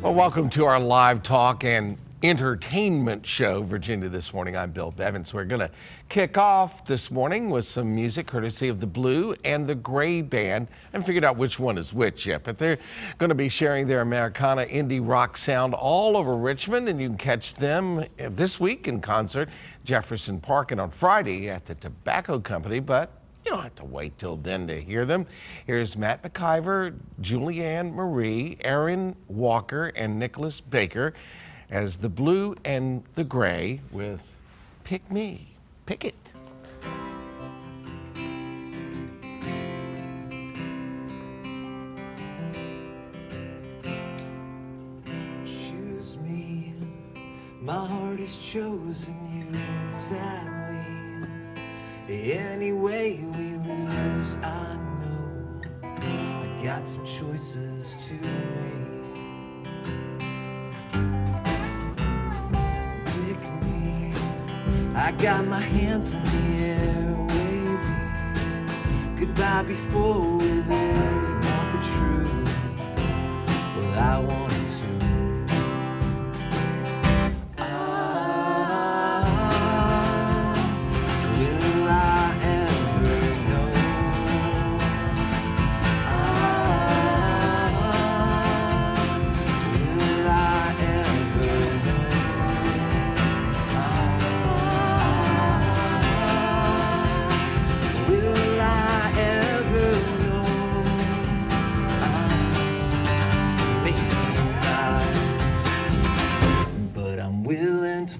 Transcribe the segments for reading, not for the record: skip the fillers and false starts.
Well, welcome to our live talk and entertainment show, Virginia This Morning. I'm Bill Bevins. We're going to kick off this morning with some music courtesy of the Blue and the Gray Band. I haven't figured out which one is which yet, but they're going to be sharing their Americana indie rock sound all over Richmond, and you can catch them this week in concert, Jefferson Park, and on Friday at the Tobacco Company, but you don't have to wait till then to hear them. Here's Matt McIver, Julianne Marie, Aaron Walker, and Nicholas Baker as the Blue and the Gray with Pick Me, Pick It. Choose me, my heart has chosen you, and sadly any way we lose, I know I got some choices to make. Pick me, I got my hands in the air, waving goodbye before we're there. You want the truth? Well, I want it too.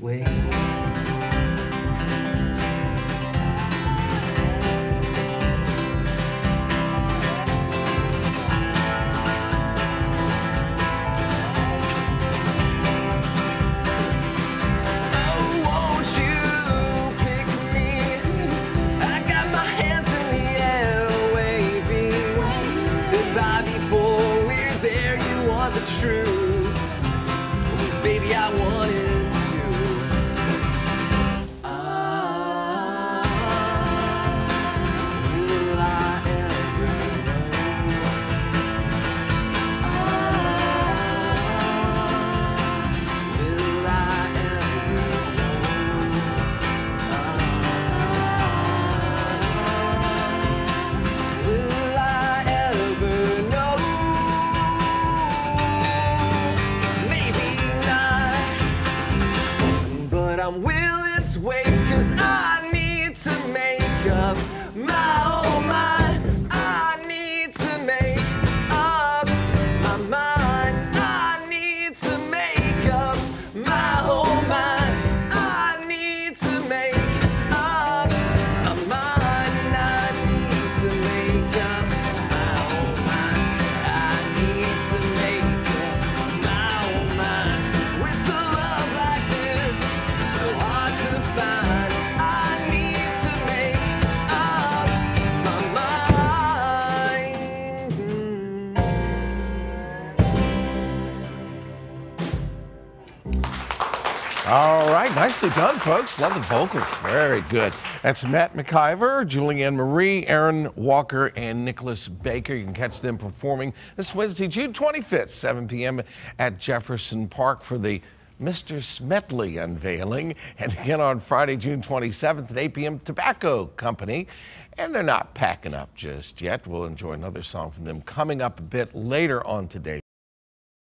Wait. The truth, well, baby, I want it. I'm willing to wait, 'cause I need to make up my own mind. I need to make up my mind. I need to make up my whole mind. I need to make up my mind. I need to make up my own mind. I need to make up my own mind. With the love like this, so hard to find, I need to make up my mind. All right, nicely done, folks. Love the vocals. Very good. That's Matt McIver, Julianne Marie, Aaron Walker, and Nicholas Baker. You can catch them performing this Wednesday, June 25th, 7 p.m. at Jefferson Park for the Mr. Smedley unveiling, and again on Friday, June 27th at 8 p.m. Tobacco Company. And they're not packing up just yet. We'll enjoy another song from them coming up a bit later on today.